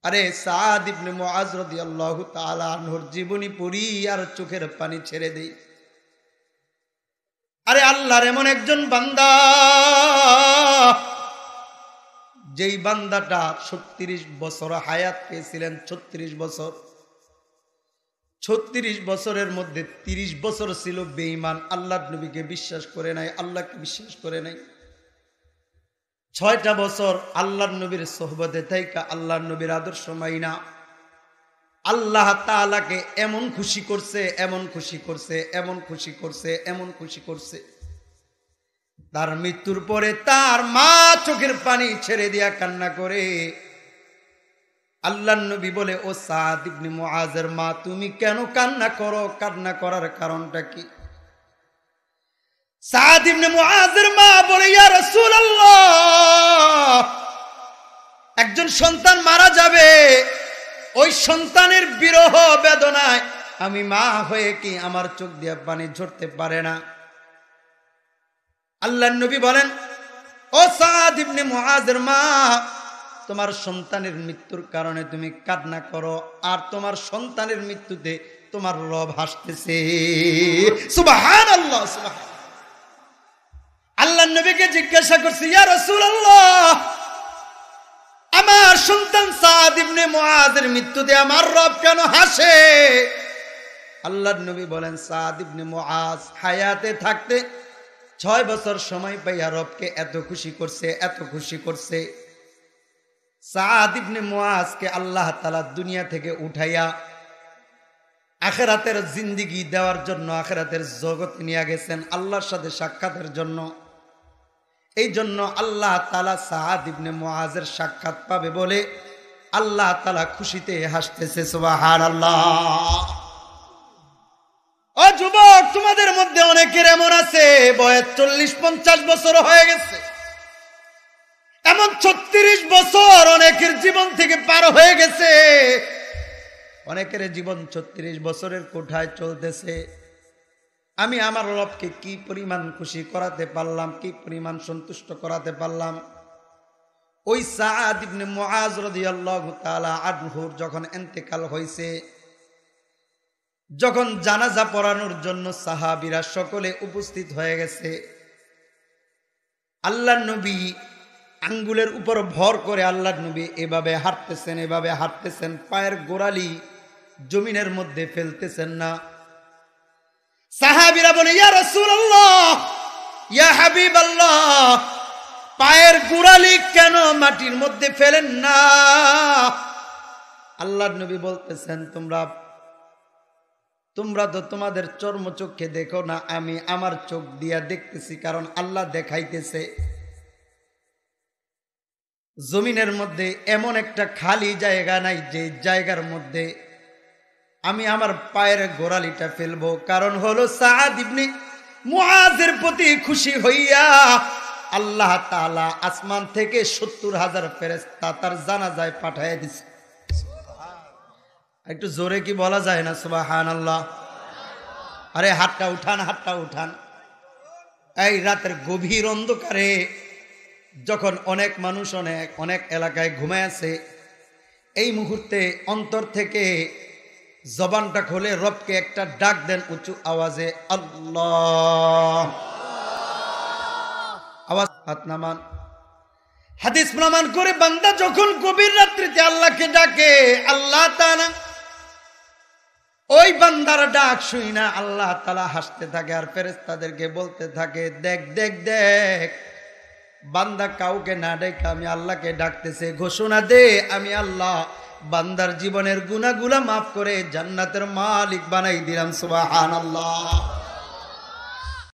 আরে সাদ ইবনে মুআজ রাদিয়াল্লাহু তাআলা আনহুর জীবনী পড়ি আর চোখের পানি ছেড়ে দেই। আরে আল্লাহর এমন একজন বান্দা, যেই বান্দাটা 36 বছর হায়াত পেয়েছিলেন। 36 বছর, 36 বছরের মধ্যে 30 বছর ছিল বেঈমান, আল্লাহর নবীকে বিশ্বাস করে নাই, আল্লাহকে বিশ্বাস করে নাই। 6টা বছর আল্লাহর নবীর সোহবতে থাইকা আল্লাহর নবীর আদর্শ মাইনা আল্লাহ তাআলাকে এমন খুশি করছে, এমন খুশি করছে, এমন খুশি করছে, এমন খুশি করছে। তার মৃত্যুর পরে তার মা চোখের পানি ছেড়ে দিয়া কান্না করে। আল্লাহর নবী বলে, ও সাদ ইবনে মুআজের মা, তুমি কেন কান্না করো? কান্না করার কারণটা কি? সাদ ইবনে মুআজের মা বলে, ইয়া রাসূলুল্লাহ, একজন সন্তান মারা যাবে, ওই সন্তানের বিরহ বেদনায় আমি মা হয়ে কি আমার চোখ দিয়ে পানি ঝরতে পারে না? আল্লাহর নবী বলেন, ও সাদ ইবনে মুআজের মা, তোমার সন্তানের মৃত্যুর কারণে তুমি কান্না করো, আর তোমার সন্তানের মৃত্যুতে তোমার রব হাসতেছে। সুবহানাল্লাহ, সুবহানাল্লাহ। আল্লাহর নবীকে জিজ্ঞাসা করছে, ইয়া রাসূলুল্লাহ, আমার সন্তান সাদ ইবনে মুআজের মৃত্যুতে আমার রব কেন হাসে? আল্লাহর নবী বলেন, সাদ ইবনে মুআজ হায়াতে থাকতে 6 বছর সময় পাইয়া রবকে এত খুশি করছে, এত খুশি করছে। সাদ ইবনে মুআজকে আল্লাহ তাআলা দুনিয়া থেকে উঠাইয়া আখিরাতের জিন্দেগি দেওয়ার জন্য আখিরাতের জগতে নিয়ে গেছেন, আল্লাহর সাথে সাক্ষাতের জন্য। এই জন্য আল্লাহ তাআলা সাদ ইবনে মুআজের সাক্ষাৎ পাবে বলে আল্লাহ তাআলা খুশিতে হাসতেছে। সুবহানাল্লাহ। ও যুবক, তোমাদের মধ্যে অনেকের এমন আছে বয়স 40-50 বছর হয়ে গেছে, এমন 36 বছর অনেকের জীবন থেকে পার হয়ে গেছে। অনেকের জীবন 36 বছরের কোঠায় চলতেছে। আমি আমার রবকে কি পরিমাণ খুশি করাতে পারলাম, কি পরিমাণ সন্তুষ্ট করাতে পারলাম। ওই সাদ ইবনে মুআজ রাদিয়াল্লাহু তাআলা আনহুর যখন ইন্তেকাল হয়েছে, যখন জানাজা পড়ানোর জন্য সাহাবীরা সকলে উপস্থিত হয়ে গেছে, আল্লাহর নবী আঙ্গুলের উপর ভর করে আল্লাহর নবী এভাবে হাঁটতেছেন, এভাবে হাঁটতেছেন, পায়ের গোড়ালি জমিনের মধ্যে ফেলতেছেন না। সাহাবীরা বলে, ইয়া রাসূলুল্লাহ, ইয়া হাবিবাল্লাহ, পায়ের গোড়ালি কেন মাটির মধ্যে ফেলেন না? আল্লাহর নবী বলতেছেন, তোমরা তো তোমাদের চর্মচক্ষে দেখো না, আমি আমার চোখ দিয়া দেখতেছি, কারণ আল্লাহ দেখাইতেছে। জমিনের মধ্যে এমন একটা খালি জায়গা নাই যে জায়গার মধ্যে আমি আমার পায়ের গোড়ালিটা ফেলবো। কারণ হলো সাদ ইবনে মুআজের প্রতি খুশি হইয়া আল্লাহ তাআলা আসমান থেকে 70,000 ফেরেশতা তার জানাজায় পাঠিয়ে দিছে। একটু জোরে কি বলা যায় না? সুবহানাল্লাহ। আরে হাতটা উঠান, হাতটা উঠান। এই রাতের গভীর অন্ধকারে যখন অনেক মানুষ অনেক এলাকায় ঘুমায় আছে, এই মুহূর্তে অন্তর থেকে জবানটা খুলে রবকে একটা ডাক দেন উঁচু আওয়াজে, আল্লাহ। আওয়াজ, হাত নামান। হাদিস প্রমাণ করে বান্দা যখন গভীর রাত্রিতে আল্লাহকে ডাকে, আল্লাহ তাআলা ওই বান্দার ডাক শুই না আল্লাহ তাআলা হাসতে থাকে আর ফেরেশতাদেরকে বলতে থাকে, দেখ দেখ দেখ, বান্দা কাউকে না ডেকে আমি আল্লাহকে ডাকতেছে, ঘোষণা দে আমি আল্লাহ বান্দার জীবনের গুনাহগুলো মাফ করে জান্নাতের মালিক বানাই দিলাম। সুবহানাল্লাহ।